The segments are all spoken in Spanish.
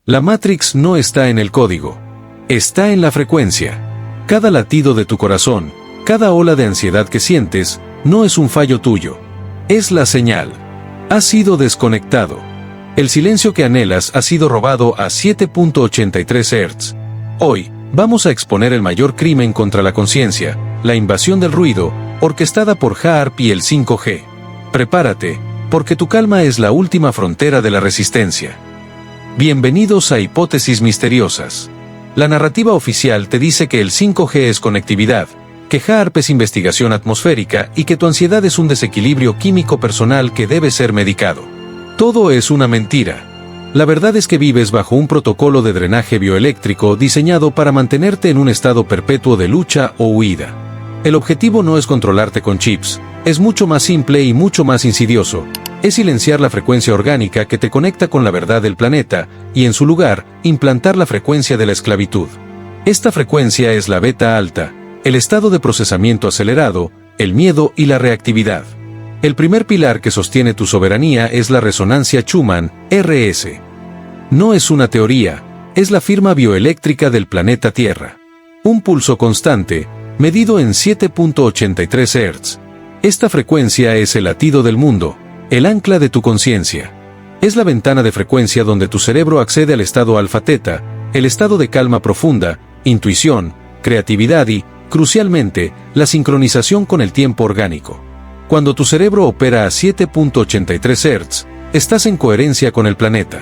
La Matrix no está en el código. Está en la frecuencia. Cada latido de tu corazón, cada ola de ansiedad que sientes, no es un fallo tuyo. Es la señal. Has sido desconectado. El silencio que anhelas ha sido robado a 7.83 Hz. Hoy, vamos a exponer el mayor crimen contra la conciencia, la invasión del ruido, orquestada por HAARP y el 5G. Prepárate, porque tu calma es la última frontera de la resistencia. Bienvenidos a Hipótesis Misteriosas. La narrativa oficial te dice que el 5G es conectividad, que HAARP es investigación atmosférica y que tu ansiedad es un desequilibrio químico personal que debe ser medicado. Todo es una mentira. La verdad es que vives bajo un protocolo de drenaje bioeléctrico diseñado para mantenerte en un estado perpetuo de lucha o huida. El objetivo no es controlarte con chips, es mucho más simple y mucho más insidioso. Es silenciar la frecuencia orgánica que te conecta con la verdad del planeta y, en su lugar, implantar la frecuencia de la esclavitud. Esta frecuencia es la beta alta, el estado de procesamiento acelerado, el miedo y la reactividad. El primer pilar que sostiene tu soberanía es la resonancia Schumann, RS. No es una teoría, es la firma bioeléctrica del planeta Tierra. Un pulso constante, medido en 7.83 Hz. Esta frecuencia es el latido del mundo, el ancla de tu conciencia. Es la ventana de frecuencia donde tu cerebro accede al estado alfa-teta, el estado de calma profunda, intuición, creatividad y, crucialmente, la sincronización con el tiempo orgánico. Cuando tu cerebro opera a 7.83 Hz, estás en coherencia con el planeta.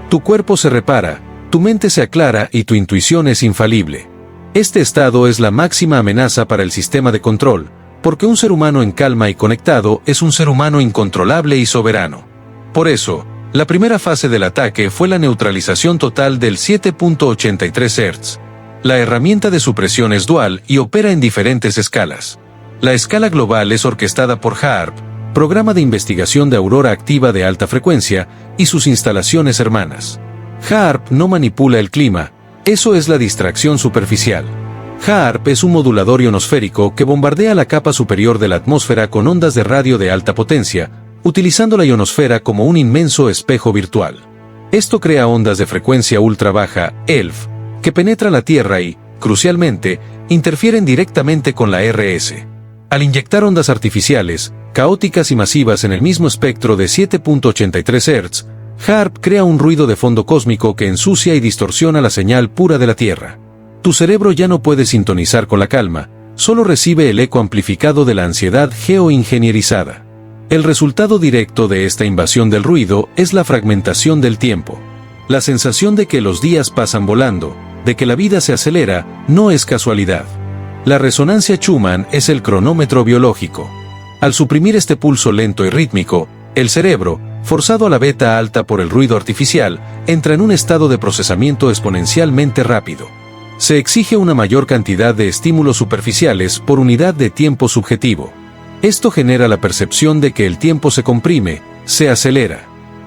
Tu cuerpo se repara, tu mente se aclara y tu intuición es infalible. Este estado es la máxima amenaza para el sistema de control, porque un ser humano en calma y conectado es un ser humano incontrolable y soberano. Por eso, la primera fase del ataque fue la neutralización total del 7.83 Hz. La herramienta de supresión es dual y opera en diferentes escalas. La escala global es orquestada por HAARP, Programa de Investigación de Aurora Activa de Alta Frecuencia, y sus instalaciones hermanas. HAARP no manipula el clima, eso es la distracción superficial. HAARP es un modulador ionosférico que bombardea la capa superior de la atmósfera con ondas de radio de alta potencia, utilizando la ionosfera como un inmenso espejo virtual. Esto crea ondas de frecuencia ultra baja, ELF, que penetran la Tierra y, crucialmente, interfieren directamente con la RS. Al inyectar ondas artificiales, caóticas y masivas en el mismo espectro de 7.83 Hz, HAARP crea un ruido de fondo cósmico que ensucia y distorsiona la señal pura de la Tierra. Tu cerebro ya no puede sintonizar con la calma, solo recibe el eco amplificado de la ansiedad geoingenierizada. El resultado directo de esta invasión del ruido es la fragmentación del tiempo. La sensación de que los días pasan volando, de que la vida se acelera, no es casualidad. La resonancia Schumann es el cronómetro biológico. Al suprimir este pulso lento y rítmico, el cerebro, forzado a la beta alta por el ruido artificial, entra en un estado de procesamiento exponencialmente rápido. Se exige una mayor cantidad de estímulos superficiales por unidad de tiempo subjetivo. Esto genera la percepción de que el tiempo se comprime, se acelera.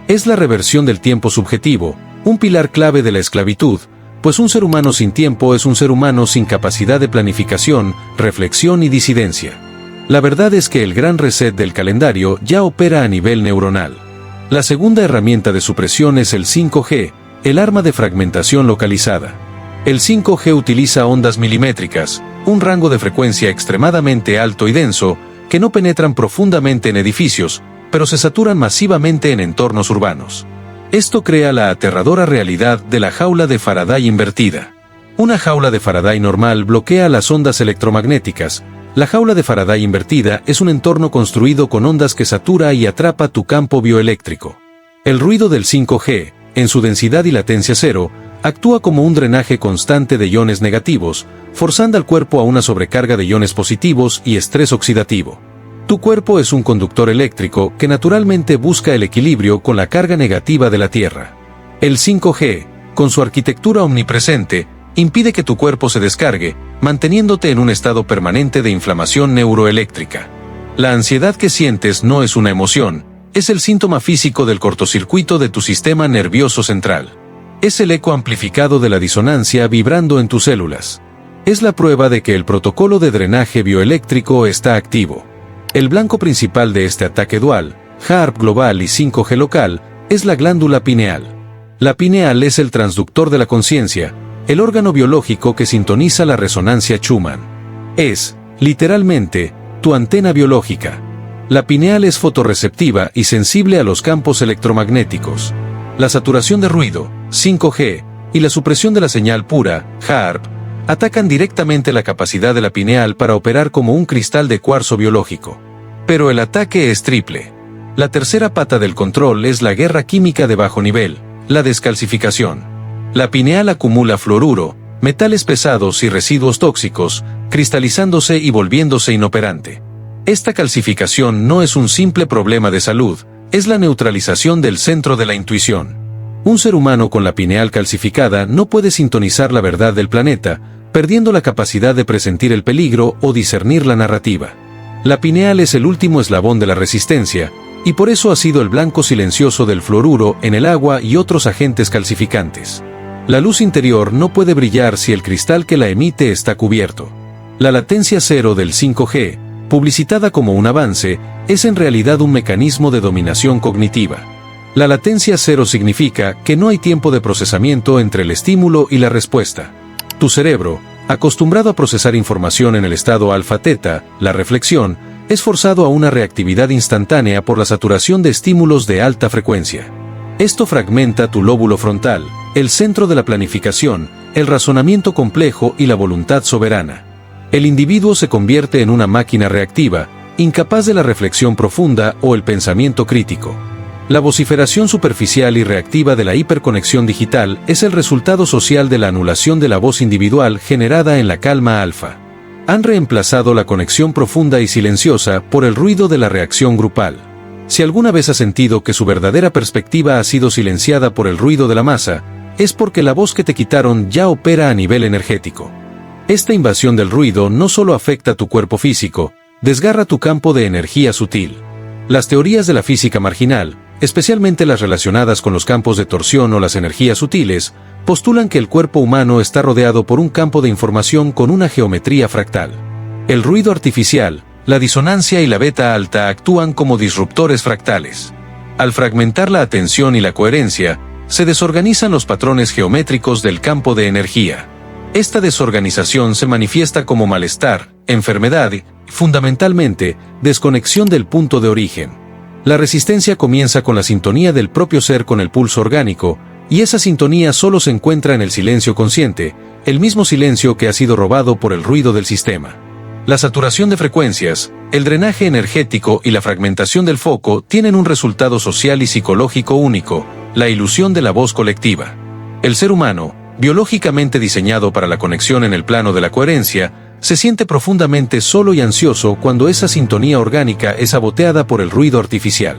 Es la reversión del tiempo subjetivo, un pilar clave de la esclavitud, pues un ser humano sin tiempo es un ser humano sin capacidad de planificación, reflexión y disidencia. La verdad es que el gran reset del calendario ya opera a nivel neuronal. La segunda herramienta de supresión es el 5G, el arma de fragmentación localizada. El 5G utiliza ondas milimétricas, un rango de frecuencia extremadamente alto y denso, que no penetran profundamente en edificios, pero se saturan masivamente en entornos urbanos. Esto crea la aterradora realidad de la jaula de Faraday invertida. Una jaula de Faraday normal bloquea las ondas electromagnéticas. La jaula de Faraday invertida es un entorno construido con ondas que satura y atrapa tu campo bioeléctrico. El ruido del 5G, en su densidad y latencia cero, actúa como un drenaje constante de iones negativos, forzando al cuerpo a una sobrecarga de iones positivos y estrés oxidativo. Tu cuerpo es un conductor eléctrico que naturalmente busca el equilibrio con la carga negativa de la Tierra. El 5G, con su arquitectura omnipresente, impide que tu cuerpo se descargue, manteniéndote en un estado permanente de inflamación neuroeléctrica. La ansiedad que sientes no es una emoción, es el síntoma físico del cortocircuito de tu sistema nervioso central. Es el eco amplificado de la disonancia vibrando en tus células. Es la prueba de que el protocolo de drenaje bioeléctrico está activo. El blanco principal de este ataque dual, HAARP global y 5G local, es la glándula pineal. La pineal es el transductor de la conciencia, el órgano biológico que sintoniza la resonancia Schumann. Es, literalmente, tu antena biológica. La pineal es fotorreceptiva y sensible a los campos electromagnéticos. La saturación de ruido, 5G, y la supresión de la señal pura, HAARP, atacan directamente la capacidad de la pineal para operar como un cristal de cuarzo biológico. Pero el ataque es triple. La tercera pata del control es la guerra química de bajo nivel, la descalcificación. La pineal acumula fluoruro, metales pesados y residuos tóxicos, cristalizándose y volviéndose inoperante. Esta calcificación no es un simple problema de salud, es la neutralización del centro de la intuición. Un ser humano con la pineal calcificada no puede sintonizar la verdad del planeta, perdiendo la capacidad de presentir el peligro o discernir la narrativa. La pineal es el último eslabón de la resistencia, y por eso ha sido el blanco silencioso del fluoruro en el agua y otros agentes calcificantes. La luz interior no puede brillar si el cristal que la emite está cubierto. La latencia cero del 5G, publicitada como un avance, es en realidad un mecanismo de dominación cognitiva. La latencia cero significa que no hay tiempo de procesamiento entre el estímulo y la respuesta. Tu cerebro, acostumbrado a procesar información en el estado alfa-teta, la reflexión, es forzado a una reactividad instantánea por la saturación de estímulos de alta frecuencia. Esto fragmenta tu lóbulo frontal, el centro de la planificación, el razonamiento complejo y la voluntad soberana. El individuo se convierte en una máquina reactiva, incapaz de la reflexión profunda o el pensamiento crítico. La vociferación superficial y reactiva de la hiperconexión digital es el resultado social de la anulación de la voz individual generada en la calma alfa. Han reemplazado la conexión profunda y silenciosa por el ruido de la reacción grupal. Si alguna vez ha sentido que su verdadera perspectiva ha sido silenciada por el ruido de la masa, es porque la voz que te quitaron ya opera a nivel energético. Esta invasión del ruido no solo afecta tu cuerpo físico, desgarra tu campo de energía sutil. Las teorías de la física marginal, especialmente las relacionadas con los campos de torsión o las energías sutiles, postulan que el cuerpo humano está rodeado por un campo de información con una geometría fractal. El ruido artificial, la disonancia y la beta alta actúan como disruptores fractales. Al fragmentar la atención y la coherencia, se desorganizan los patrones geométricos del campo de energía. Esta desorganización se manifiesta como malestar, enfermedad y, fundamentalmente, desconexión del punto de origen. La resistencia comienza con la sintonía del propio ser con el pulso orgánico, y esa sintonía solo se encuentra en el silencio consciente, el mismo silencio que ha sido robado por el ruido del sistema. La saturación de frecuencias, el drenaje energético y la fragmentación del foco tienen un resultado social y psicológico único, la ilusión de la voz colectiva. El ser humano, biológicamente diseñado para la conexión en el plano de la coherencia, se siente profundamente solo y ansioso cuando esa sintonía orgánica es saboteada por el ruido artificial.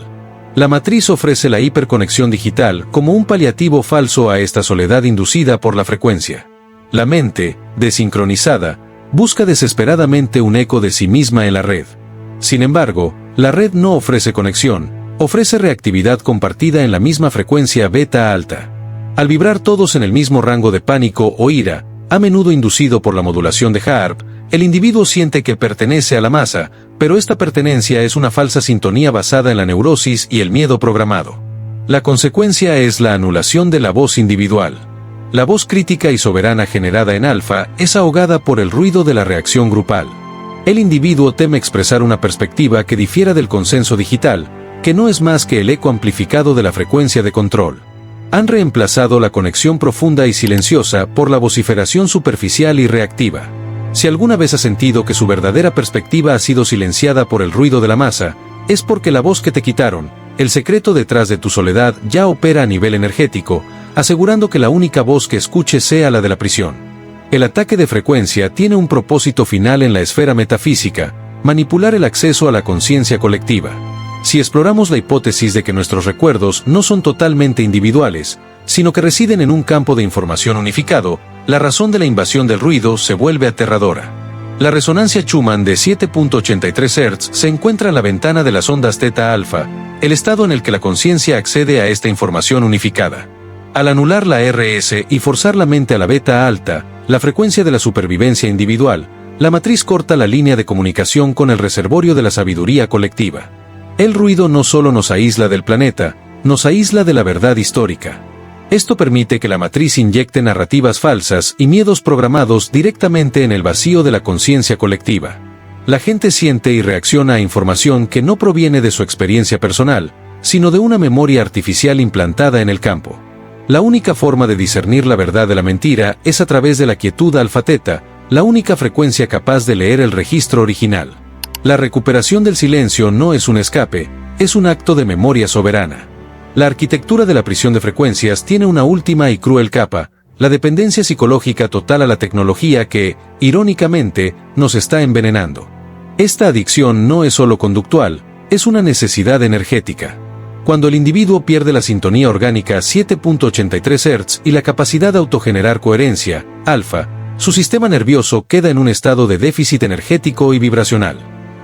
La matriz ofrece la hiperconexión digital como un paliativo falso a esta soledad inducida por la frecuencia. La mente, desincronizada, busca desesperadamente un eco de sí misma en la red. Sin embargo, la red no ofrece conexión, ofrece reactividad compartida en la misma frecuencia beta alta. Al vibrar todos en el mismo rango de pánico o ira, a menudo inducido por la modulación de HAARP, el individuo siente que pertenece a la masa, pero esta pertenencia es una falsa sintonía basada en la neurosis y el miedo programado. La consecuencia es la anulación de la voz individual. La voz crítica y soberana generada en alfa es ahogada por el ruido de la reacción grupal. El individuo teme expresar una perspectiva que difiera del consenso digital, que no es más que el eco amplificado de la frecuencia de control. Han reemplazado la conexión profunda y silenciosa por la vociferación superficial y reactiva. Si alguna vez ha sentido que su verdadera perspectiva ha sido silenciada por el ruido de la masa, es porque la voz que te quitaron, el secreto detrás de tu soledad, ya opera a nivel energético, asegurando que la única voz que escuches sea la de la prisión. El ataque de frecuencia tiene un propósito final en la esfera metafísica: manipular el acceso a la conciencia colectiva. Si exploramos la hipótesis de que nuestros recuerdos no son totalmente individuales, sino que residen en un campo de información unificado, la razón de la invasión del ruido se vuelve aterradora. La resonancia Schumann de 7.83 Hz se encuentra en la ventana de las ondas teta alfa, el estado en el que la conciencia accede a esta información unificada. Al anular la RS y forzar la mente a la beta alta, la frecuencia de la supervivencia individual, la matriz corta la línea de comunicación con el reservorio de la sabiduría colectiva. El ruido no solo nos aísla del planeta, nos aísla de la verdad histórica. Esto permite que la matriz inyecte narrativas falsas y miedos programados directamente en el vacío de la conciencia colectiva. La gente siente y reacciona a información que no proviene de su experiencia personal, sino de una memoria artificial implantada en el campo. La única forma de discernir la verdad de la mentira es a través de la quietud alfa-teta, la única frecuencia capaz de leer el registro original. La recuperación del silencio no es un escape, es un acto de memoria soberana. La arquitectura de la prisión de frecuencias tiene una última y cruel capa, la dependencia psicológica total a la tecnología que, irónicamente, nos está envenenando. Esta adicción no es solo conductual, es una necesidad energética. Cuando el individuo pierde la sintonía orgánica 7.83 Hz y la capacidad de autogenerar coherencia, alfa, su sistema nervioso queda en un estado de déficit energético y vibracional.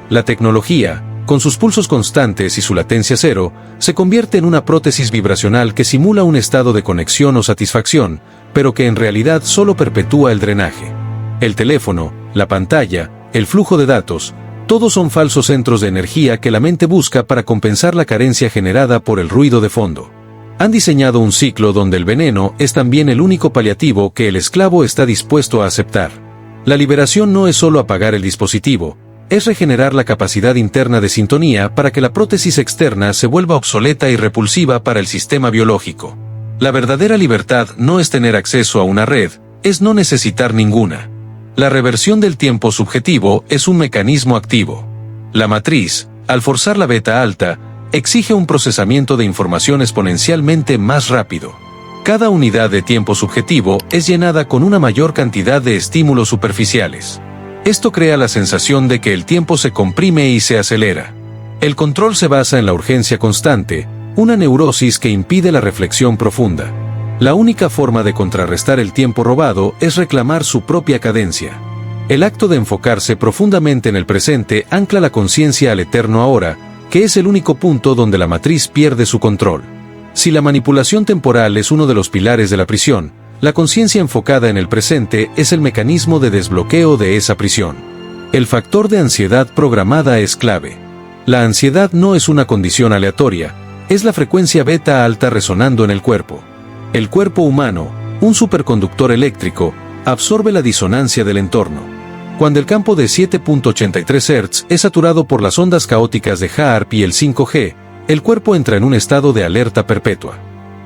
La tecnología, con sus pulsos constantes y su latencia cero, se convierte en una prótesis vibracional que simula un estado de conexión o satisfacción, pero que en realidad solo perpetúa el drenaje. El teléfono, la pantalla, el flujo de datos, todos son falsos centros de energía que la mente busca para compensar la carencia generada por el ruido de fondo. Han diseñado un ciclo donde el veneno es también el único paliativo que el esclavo está dispuesto a aceptar. La liberación no es solo apagar el dispositivo, es regenerar la capacidad interna de sintonía para que la prótesis externa se vuelva obsoleta y repulsiva para el sistema biológico. La verdadera libertad no es tener acceso a una red, es no necesitar ninguna. La reversión del tiempo subjetivo es un mecanismo activo. La matriz, al forzar la beta alta, exige un procesamiento de información exponencialmente más rápido. Cada unidad de tiempo subjetivo es llenada con una mayor cantidad de estímulos superficiales. Esto crea la sensación de que el tiempo se comprime y se acelera. El control se basa en la urgencia constante, una neurosis que impide la reflexión profunda. La única forma de contrarrestar el tiempo robado es reclamar su propia cadencia. El acto de enfocarse profundamente en el presente ancla la conciencia al eterno ahora, que es el único punto donde la matriz pierde su control. Si la manipulación temporal es uno de los pilares de la prisión, la conciencia enfocada en el presente es el mecanismo de desbloqueo de esa prisión. El factor de ansiedad programada es clave. La ansiedad no es una condición aleatoria, es la frecuencia beta alta resonando en el cuerpo. El cuerpo humano, un superconductor eléctrico, absorbe la disonancia del entorno. Cuando el campo de 7.83 Hz es saturado por las ondas caóticas de HAARP y el 5G, el cuerpo entra en un estado de alerta perpetua.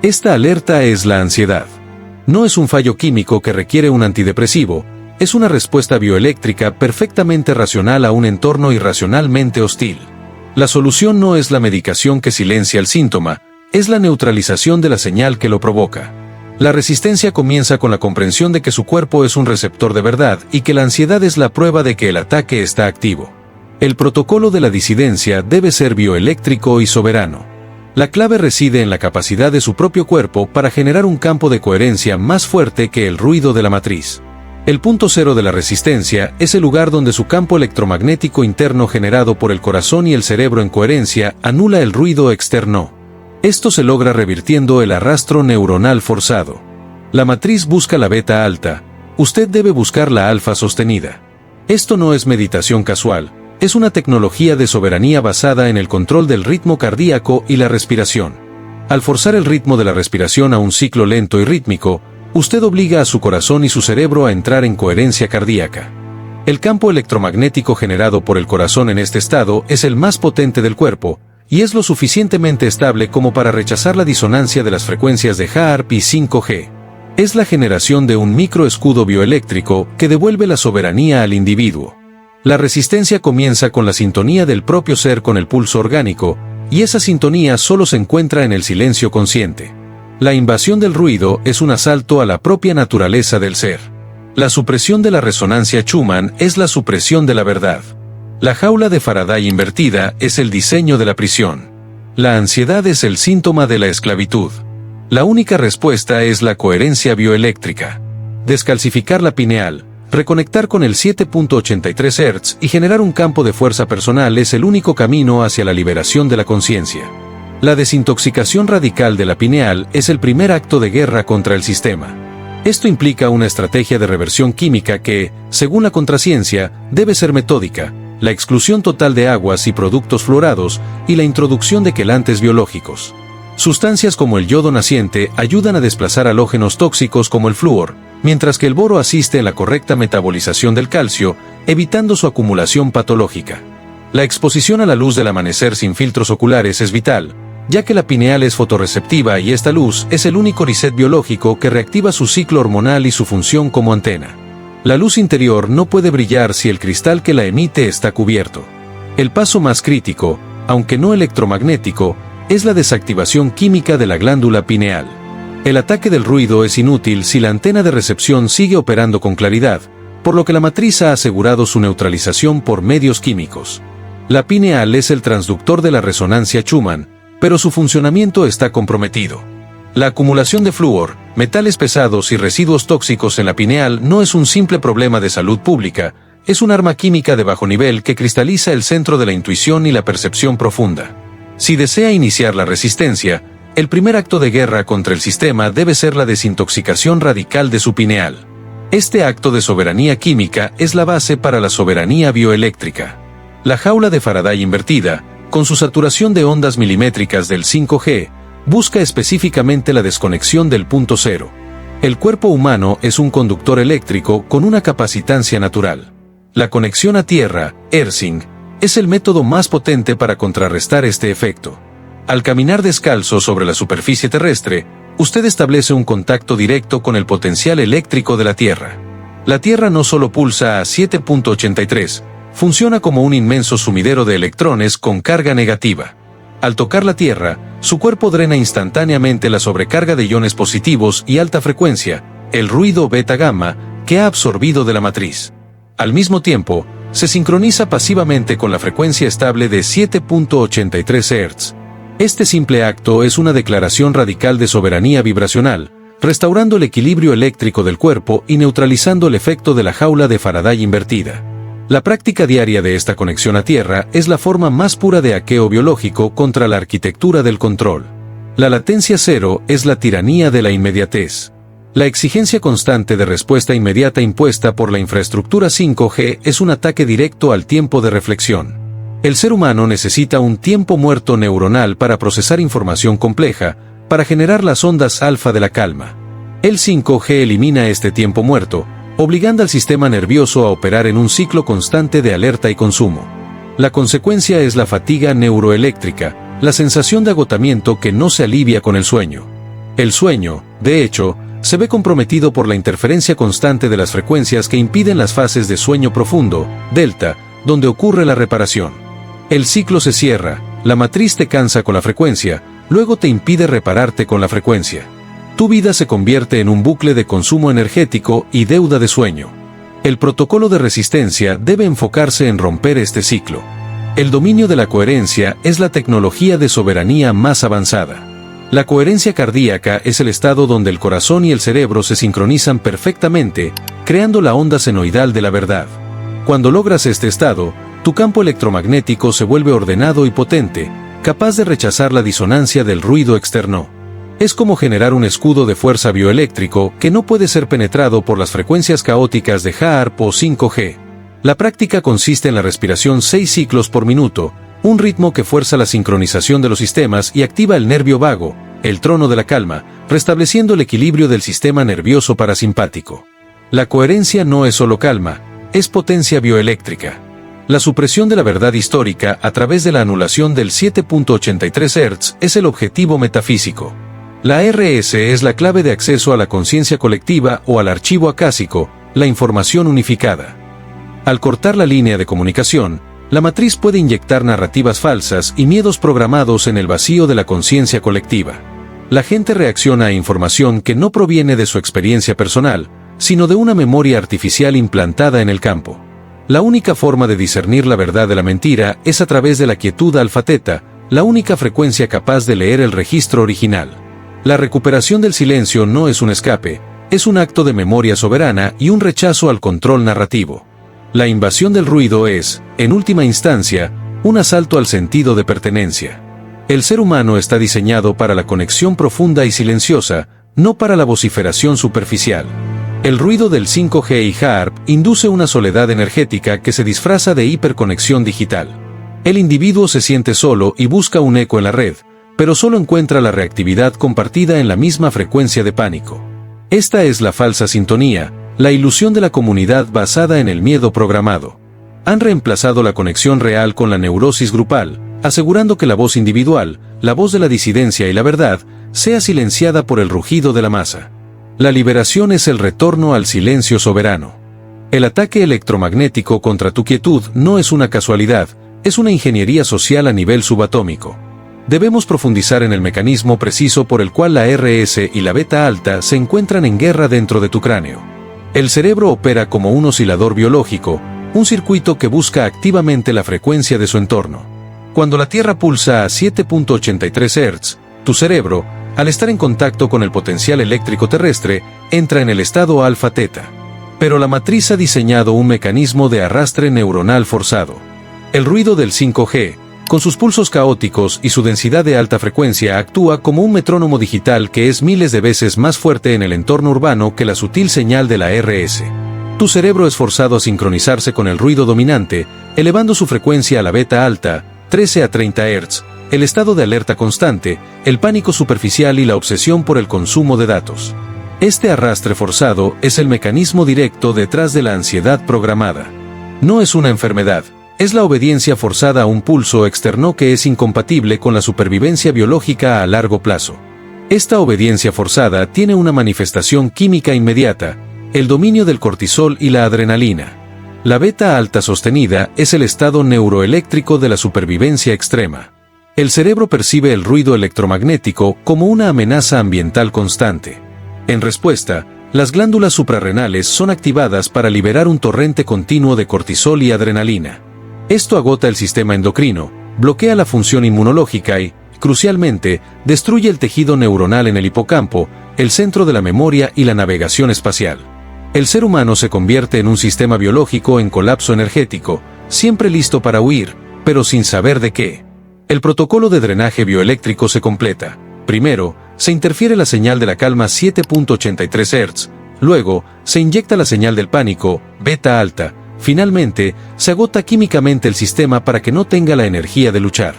Esta alerta es la ansiedad. No es un fallo químico que requiere un antidepresivo, es una respuesta bioeléctrica perfectamente racional a un entorno irracionalmente hostil. La solución no es la medicación que silencia el síntoma, es la neutralización de la señal que lo provoca. La resistencia comienza con la comprensión de que su cuerpo es un receptor de verdad y que la ansiedad es la prueba de que el ataque está activo. El protocolo de la disidencia debe ser bioeléctrico y soberano. La clave reside en la capacidad de su propio cuerpo para generar un campo de coherencia más fuerte que el ruido de la matriz. El punto cero de la resistencia es el lugar donde su campo electromagnético interno generado por el corazón y el cerebro en coherencia anula el ruido externo. Esto se logra revirtiendo el arrastro neuronal forzado. La matriz busca la beta alta, usted debe buscar la alfa sostenida. Esto no es meditación casual. Es una tecnología de soberanía basada en el control del ritmo cardíaco y la respiración. Al forzar el ritmo de la respiración a un ciclo lento y rítmico, usted obliga a su corazón y su cerebro a entrar en coherencia cardíaca. El campo electromagnético generado por el corazón en este estado es el más potente del cuerpo, y es lo suficientemente estable como para rechazar la disonancia de las frecuencias de HAARP y 5G. Es la generación de un microescudo bioeléctrico que devuelve la soberanía al individuo. La resistencia comienza con la sintonía del propio ser con el pulso orgánico, y esa sintonía solo se encuentra en el silencio consciente. La invasión del ruido es un asalto a la propia naturaleza del ser. La supresión de la resonancia Schumann es la supresión de la verdad. La jaula de Faraday invertida es el diseño de la prisión. La ansiedad es el síntoma de la esclavitud. La única respuesta es la coherencia bioeléctrica. Descalcificar la pineal, reconectar con el 7.83 Hz y generar un campo de fuerza personal es el único camino hacia la liberación de la conciencia. La desintoxicación radical de la pineal es el primer acto de guerra contra el sistema. Esto implica una estrategia de reversión química que, según la contraciencia, debe ser metódica, la exclusión total de aguas y productos fluorados y la introducción de quelantes biológicos. Sustancias como el yodo naciente ayudan a desplazar halógenos tóxicos como el flúor, mientras que el boro asiste en la correcta metabolización del calcio, evitando su acumulación patológica. La exposición a la luz del amanecer sin filtros oculares es vital, ya que la pineal es fotorreceptiva y esta luz es el único reset biológico que reactiva su ciclo hormonal y su función como antena. La luz interior no puede brillar si el cristal que la emite está cubierto. El paso más crítico, aunque no electromagnético, es la desactivación química de la glándula pineal. El ataque del ruido es inútil si la antena de recepción sigue operando con claridad, por lo que la matriz ha asegurado su neutralización por medios químicos. La pineal es el transductor de la resonancia Schumann, pero su funcionamiento está comprometido. La acumulación de flúor, metales pesados y residuos tóxicos en la pineal no es un simple problema de salud pública, es un arma química de bajo nivel que cristaliza el centro de la intuición y la percepción profunda. Si desea iniciar la resistencia, el primer acto de guerra contra el sistema debe ser la desintoxicación radical de su pineal. Este acto de soberanía química es la base para la soberanía bioeléctrica. La jaula de Faraday invertida, con su saturación de ondas milimétricas del 5G, busca específicamente la desconexión del punto cero. El cuerpo humano es un conductor eléctrico con una capacitancia natural. La conexión a tierra, earthing, es el método más potente para contrarrestar este efecto. Al caminar descalzo sobre la superficie terrestre, usted establece un contacto directo con el potencial eléctrico de la Tierra. La Tierra no solo pulsa a 7.83, funciona como un inmenso sumidero de electrones con carga negativa. Al tocar la Tierra, su cuerpo drena instantáneamente la sobrecarga de iones positivos y alta frecuencia, el ruido beta-gamma, que ha absorbido de la matriz. Al mismo tiempo, se sincroniza pasivamente con la frecuencia estable de 7.83 Hz. Este simple acto es una declaración radical de soberanía vibracional, restaurando el equilibrio eléctrico del cuerpo y neutralizando el efecto de la jaula de Faraday invertida. La práctica diaria de esta conexión a tierra es la forma más pura de hackeo biológico contra la arquitectura del control. La latencia cero es la tiranía de la inmediatez. La exigencia constante de respuesta inmediata impuesta por la infraestructura 5G es un ataque directo al tiempo de reflexión. El ser humano necesita un tiempo muerto neuronal para procesar información compleja, para generar las ondas alfa de la calma. El 5G elimina este tiempo muerto, obligando al sistema nervioso a operar en un ciclo constante de alerta y consumo. La consecuencia es la fatiga neuroeléctrica, la sensación de agotamiento que no se alivia con el sueño. El sueño, de hecho, se ve comprometido por la interferencia constante de las frecuencias que impiden las fases de sueño profundo, delta, donde ocurre la reparación. El ciclo se cierra, la matriz te cansa con la frecuencia, luego te impide repararte con la frecuencia. Tu vida se convierte en un bucle de consumo energético y deuda de sueño. El protocolo de resistencia debe enfocarse en romper este ciclo. El dominio de la coherencia es la tecnología de soberanía más avanzada. La coherencia cardíaca es el estado donde el corazón y el cerebro se sincronizan perfectamente, creando la onda senoidal de la verdad. Cuando logras este estado, tu campo electromagnético se vuelve ordenado y potente, capaz de rechazar la disonancia del ruido externo. Es como generar un escudo de fuerza bioeléctrico que no puede ser penetrado por las frecuencias caóticas de HAARP o 5G. La práctica consiste en la respiración 6 ciclos por minuto, un ritmo que fuerza la sincronización de los sistemas y activa el nervio vago, el trono de la calma, restableciendo el equilibrio del sistema nervioso parasimpático. La coherencia no es solo calma, es potencia bioeléctrica. La supresión de la verdad histórica a través de la anulación del 7.83 Hz es el objetivo metafísico. La RS es la clave de acceso a la conciencia colectiva o al archivo acásico, la información unificada. Al cortar la línea de comunicación, la matriz puede inyectar narrativas falsas y miedos programados en el vacío de la conciencia colectiva. La gente reacciona a información que no proviene de su experiencia personal, sino de una memoria artificial implantada en el campo. La única forma de discernir la verdad de la mentira es a través de la quietud alfa-teta, la única frecuencia capaz de leer el registro original. La recuperación del silencio no es un escape, es un acto de memoria soberana y un rechazo al control narrativo. La invasión del ruido es, en última instancia, un asalto al sentido de pertenencia. El ser humano está diseñado para la conexión profunda y silenciosa, no para la vociferación superficial. El ruido del 5G y HAARP induce una soledad energética que se disfraza de hiperconexión digital. El individuo se siente solo y busca un eco en la red, pero solo encuentra la reactividad compartida en la misma frecuencia de pánico. Esta es la falsa sintonía, la ilusión de la comunidad basada en el miedo programado. Han reemplazado la conexión real con la neurosis grupal, asegurando que la voz individual, la voz de la disidencia y la verdad, sea silenciada por el rugido de la masa. La liberación es el retorno al silencio soberano. El ataque electromagnético contra tu quietud no es una casualidad, es una ingeniería social a nivel subatómico. Debemos profundizar en el mecanismo preciso por el cual la RS y la beta alta se encuentran en guerra dentro de tu cráneo. El cerebro opera como un oscilador biológico, un circuito que busca activamente la frecuencia de su entorno. Cuando la Tierra pulsa a 7.83 Hz, tu cerebro, al estar en contacto con el potencial eléctrico terrestre, entra en el estado alfa-teta. Pero la matriz ha diseñado un mecanismo de arrastre neuronal forzado. El ruido del 5G, con sus pulsos caóticos y su densidad de alta frecuencia, actúa como un metrónomo digital que es miles de veces más fuerte en el entorno urbano que la sutil señal de la RS. Tu cerebro es forzado a sincronizarse con el ruido dominante, elevando su frecuencia a la beta alta, 13 a 30 Hz, el estado de alerta constante, el pánico superficial y la obsesión por el consumo de datos. Este arrastre forzado es el mecanismo directo detrás de la ansiedad programada. No es una enfermedad, es la obediencia forzada a un pulso externo que es incompatible con la supervivencia biológica a largo plazo. Esta obediencia forzada tiene una manifestación química inmediata, el dominio del cortisol y la adrenalina. La beta alta sostenida es el estado neuroeléctrico de la supervivencia extrema. El cerebro percibe el ruido electromagnético como una amenaza ambiental constante. En respuesta, las glándulas suprarrenales son activadas para liberar un torrente continuo de cortisol y adrenalina. Esto agota el sistema endocrino, bloquea la función inmunológica y, crucialmente, destruye el tejido neuronal en el hipocampo, el centro de la memoria y la navegación espacial. El ser humano se convierte en un sistema biológico en colapso energético, siempre listo para huir, pero sin saber de qué. El protocolo de drenaje bioeléctrico se completa. Primero, se interfiere la señal de la calma 7.83 Hz, luego, se inyecta la señal del pánico, beta alta, finalmente, se agota químicamente el sistema para que no tenga la energía de luchar.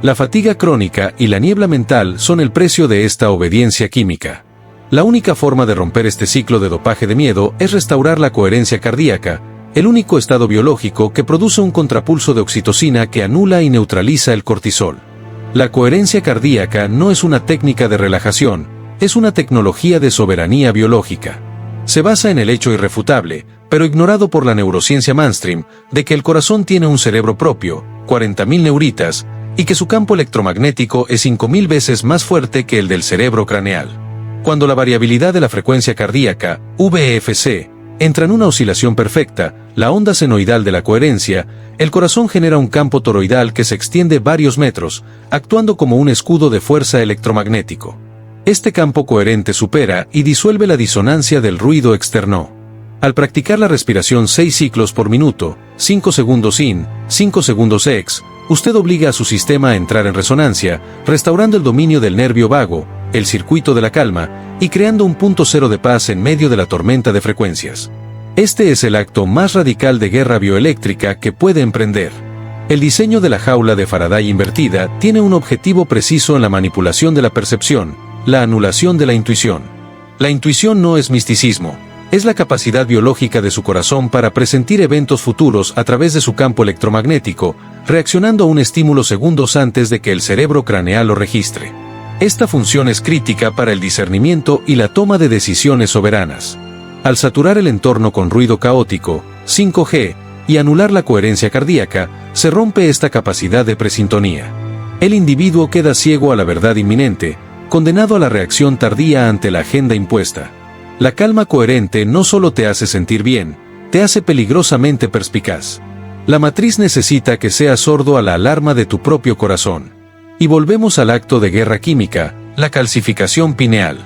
La fatiga crónica y la niebla mental son el precio de esta obediencia química. La única forma de romper este ciclo de dopaje de miedo es restaurar la coherencia cardíaca, el único estado biológico que produce un contrapulso de oxitocina que anula y neutraliza el cortisol. La coherencia cardíaca no es una técnica de relajación, es una tecnología de soberanía biológica. Se basa en el hecho irrefutable, pero ignorado por la neurociencia mainstream, de que el corazón tiene un cerebro propio, 40.000 neuritas, y que su campo electromagnético es 5.000 veces más fuerte que el del cerebro craneal. Cuando la variabilidad de la frecuencia cardíaca, VFC, entra en una oscilación perfecta, la onda senoidal de la coherencia, el corazón genera un campo toroidal que se extiende varios metros, actuando como un escudo de fuerza electromagnético. Este campo coherente supera y disuelve la disonancia del ruido externo. Al practicar la respiración 6 ciclos por minuto, 5 segundos in, 5 segundos ex, usted obliga a su sistema a entrar en resonancia, restaurando el dominio del nervio vago, el circuito de la calma, y creando un punto cero de paz en medio de la tormenta de frecuencias. Este es el acto más radical de guerra bioeléctrica que puede emprender. El diseño de la jaula de Faraday invertida tiene un objetivo preciso en la manipulación de la percepción, la anulación de la intuición. La intuición no es misticismo, es la capacidad biológica de su corazón para presentir eventos futuros a través de su campo electromagnético, reaccionando a un estímulo segundos antes de que el cerebro craneal lo registre. Esta función es crítica para el discernimiento y la toma de decisiones soberanas. Al saturar el entorno con ruido caótico, 5G, y anular la coherencia cardíaca, se rompe esta capacidad de presintonía. El individuo queda ciego a la verdad inminente, condenado a la reacción tardía ante la agenda impuesta. La calma coherente no solo te hace sentir bien, te hace peligrosamente perspicaz. La matriz necesita que seas sordo a la alarma de tu propio corazón. Y volvemos al acto de guerra química, la calcificación pineal.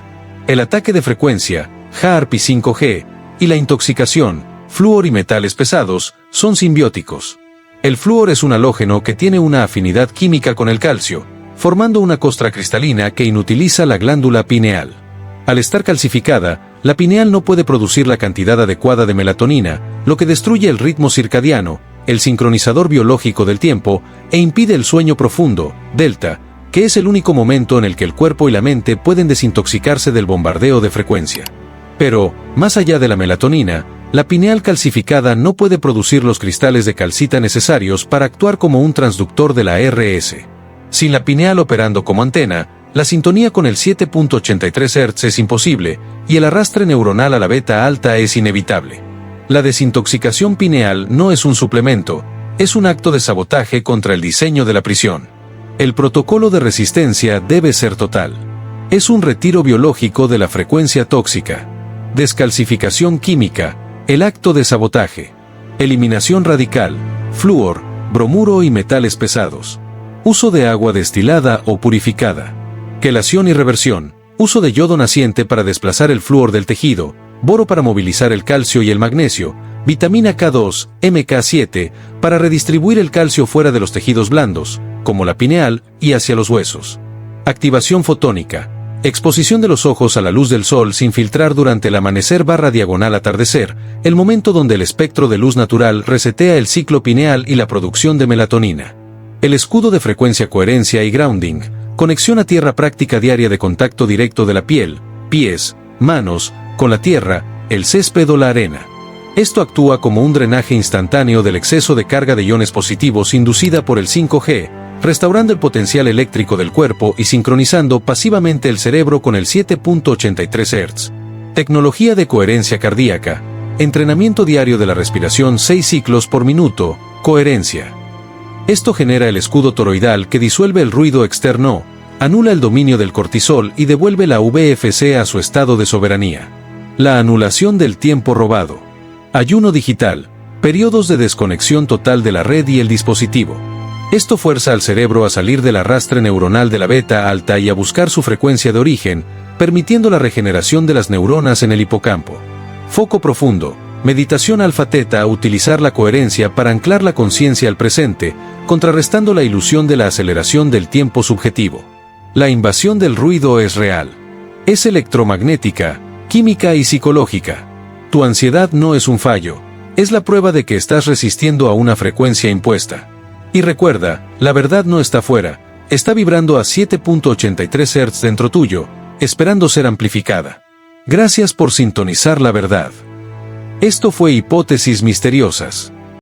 El ataque de frecuencia, HAARP y 5G, y la intoxicación, flúor y metales pesados, son simbióticos. El flúor es un halógeno que tiene una afinidad química con el calcio, formando una costra cristalina que inutiliza la glándula pineal. Al estar calcificada, la pineal no puede producir la cantidad adecuada de melatonina, lo que destruye el ritmo circadiano, el sincronizador biológico del tiempo, e impide el sueño profundo, delta, que es el único momento en el que el cuerpo y la mente pueden desintoxicarse del bombardeo de frecuencia. Pero, más allá de la melatonina, la pineal calcificada no puede producir los cristales de calcita necesarios para actuar como un transductor de la RS. Sin la pineal operando como antena, la sintonía con el 7.83 Hz es imposible, y el arrastre neuronal a la beta alta es inevitable. La desintoxicación pineal no es un suplemento, es un acto de sabotaje contra el diseño de la prisión. El protocolo de resistencia debe ser total. Es un retiro biológico de la frecuencia tóxica. Descalcificación química, el acto de sabotaje. Eliminación radical, flúor, bromuro y metales pesados. Uso de agua destilada o purificada. Quelación y reversión, uso de yodo naciente para desplazar el flúor del tejido, boro para movilizar el calcio y el magnesio, vitamina K2, MK7, para redistribuir el calcio fuera de los tejidos blandos, como la pineal, y hacia los huesos. Activación fotónica, exposición de los ojos a la luz del sol sin filtrar durante el amanecer/diagonal-atardecer, el momento donde el espectro de luz natural resetea el ciclo pineal y la producción de melatonina. El escudo de frecuencia, coherencia y grounding, conexión a tierra práctica diaria de contacto directo de la piel, pies, manos, con la tierra, el césped o la arena. Esto actúa como un drenaje instantáneo del exceso de carga de iones positivos inducida por el 5G, restaurando el potencial eléctrico del cuerpo y sincronizando pasivamente el cerebro con el 7.83 Hz. Tecnología de coherencia cardíaca, entrenamiento diario de la respiración 6 ciclos por minuto, coherencia. Esto genera el escudo toroidal que disuelve el ruido externo, anula el dominio del cortisol y devuelve la VFC a su estado de soberanía. La anulación del tiempo robado. Ayuno digital, periodos de desconexión total de la red y el dispositivo. Esto fuerza al cerebro a salir del arrastre neuronal de la beta alta y a buscar su frecuencia de origen, permitiendo la regeneración de las neuronas en el hipocampo. Foco profundo. Meditación alfa-teta, utilizar la coherencia para anclar la conciencia al presente, contrarrestando la ilusión de la aceleración del tiempo subjetivo. La invasión del ruido es real. Es electromagnética, química y psicológica. Tu ansiedad no es un fallo, es la prueba de que estás resistiendo a una frecuencia impuesta. Y recuerda, la verdad no está fuera, está vibrando a 7.83 Hz dentro tuyo, esperando ser amplificada. Gracias por sintonizar la verdad. Esto fue Hipótesis Misteriosas.